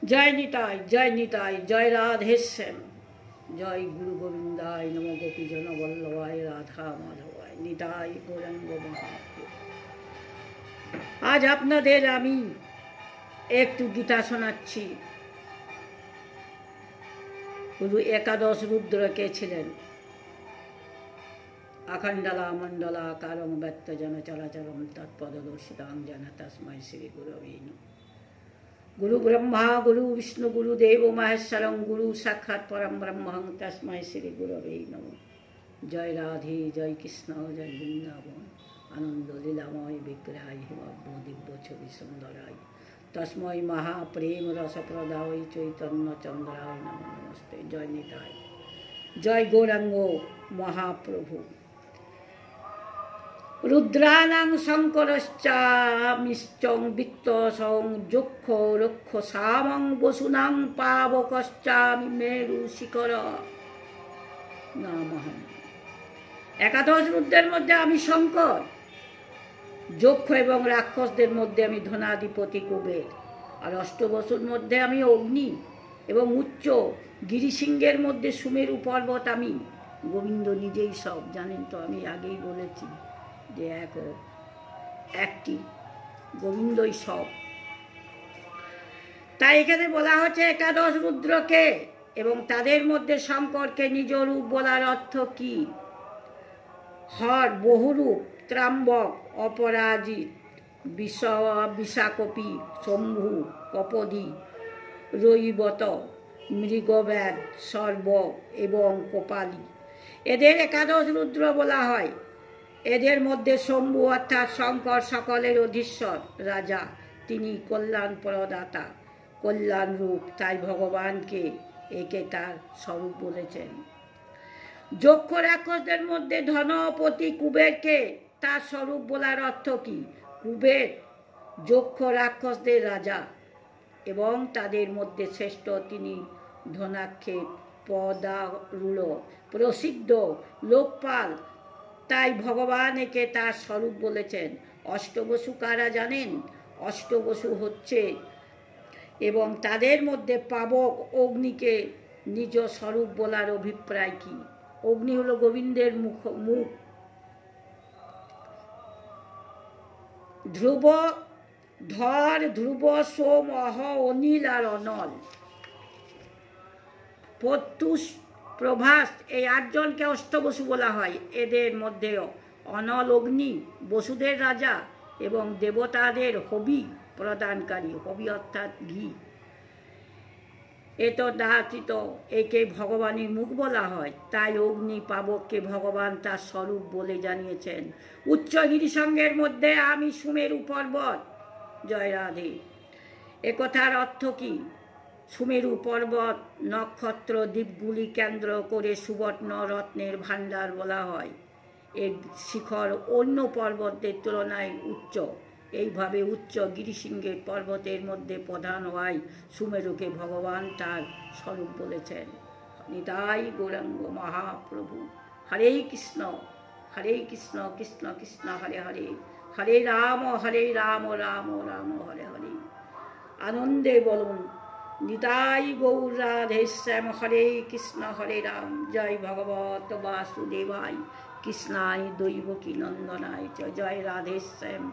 जय निताय, जय निताय, जय राधेश्याम, जय गुरु गोविंदाय नमो गोपी जन वल्लभाय राधा माधवाय निताय गौरांग महाप्रभु। आज आपनादेर आमी एकटू गीता शोनाচ্ছি। गुरु एकादश रुद्र के छिलेन। अखंडला मंडला कारम व्यक्त जन चलाचरम तत्पददर्शितां जन तस्मै श्री गुरवे नमः। गुरु ब्रह्मा गुरु विष्णु गुरु देव महेश्वरं गुरु साक्षात् परम ब्रह्मं तस्मै श्री गुरवे नमः। जय राधे जय कृष्ण जय वृंदावन आनंद लीलामय विग्रहाय हिमग्न दिव्य छवि सुंदराय तस्मै महाप्रेम रस प्रदाय चैतन्य चंद्राय नमो नमस्ते। जय निताय, जय गौरांग महाप्रभु। रुद्राणां शंकरश्चामिश्चं वित्तसं जोक्ष रक्ष सामं वसुनां पावकश्चामि मेरु शिखर नामहं। एकादश रुद्रेर मध्य आमि शंकर, যক্ষ এবং রাক্ষসদের মধ্যে আমি ধনাধিপতি কুবের, আর অষ্টবসুর মধ্যে আমি অগ্নি এবং উচ্চ গিরিশৃঙ্গের মধ্যে সুমেরু পর্বত আমি। গোবিন্দ নিজেই সব জানেন তো, আমি আগেই বলেছি যে একটি গোবিন্দই সব। তাই এখানে বলা হচ্ছে একাদশ রুদ্রকে এবং তাদের মধ্যে শঙ্করকে নিজ রূপ বলার অর্থ কি? হর বহুরূপ, ত্রাম্বক, অপরাজিত, বিশাকপি, শম্ভু, কপদি, রৈবত, মৃগব্যাধ, সর্ব এবং কপালী, এদের একাদশ রুদ্র বলা হয়। এদের মধ্যে শম্ভু অর্থাৎ শঙ্কর সকলের অধীশ্বর রাজা, তিনি কল্যাণ প্রদাতা, কল্যাণ রূপ, তাই ভগবানকে একে তার স্বরূপ বলেছেন। যক্ষ রাক্ষসদের মধ্যে ধনপতি কুবেরকে তার স্বরূপ বলার অর্থ কি? কুবের যক্ষ রাক্ষসদের রাজা এবং তাদের মধ্যে শ্রেষ্ঠ, তিনি ধনাক্ষেপ, পদারূঢ়, প্রসিদ্ধ, লোকপাল, তাই ভগবান একে তার স্বরূপ বলেছেন। অষ্টবসু কারা জানেন? অষ্টবসু হচ্ছে এবং তাদের মধ্যে পাবক অগ্নিকে নিজ স্বরূপ বলার অভিপ্রায় কি? অগ্নি হলো গোবিন্দের মুখ। ধ্রুব, ধর, ধ্রুব, সোম, অহ, অনিল আর অনল, প্রত্যুষ, প্রভাস, এই আটজনকে অষ্টবসু বলা হয়। এদের মধ্যে অনল অগ্নি বসুদের রাজা এবং দেবতাদের হবি প্রদানকারী, হবি অর্থাৎ ঘি, এত দাহিত, একে ভগবানের মুখ বলা হয়। তাই অগ্নি পাবককে ভগবান তার স্বরূপ বলে জানিয়েছেন। উচ্চ গিরিশৃঙ্গের মধ্যে আমি সুমেরু পর্বত। জয় রাধে। একথার অর্থ কি? সুমেরু পর্বত নক্ষত্র দ্বীপগুলি কেন্দ্র করে সুবর্ণ রত্নের ভাণ্ডার বলা হয়। এর শিখর অন্য পর্বতের তুলনায় উচ্চ। এইভাবে উচ্চ গিরিশৃঙ্গের পর্বতের মধ্যে প্রধান হওয়ায় সুমেরুকে ভগবান তার স্বরূপ বলেছেন। নিতাই গৌরাঙ্গ মহাপ্রভু। হরে কৃষ্ণ কৃষ্ণ কৃষ্ণ হরে হরে, হরে রাম রাম রাম হরে হরে। আনন্দে বলুন নিতাই গৌর রাধেশ্যাম, হরে কৃষ্ণ হরে রাম। জয় ভগবত বাসুদেবায় কৃষ্ণায় দৈবকী নন্দনায়, জয় রাধেশ্যাম,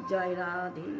জয় রাধে।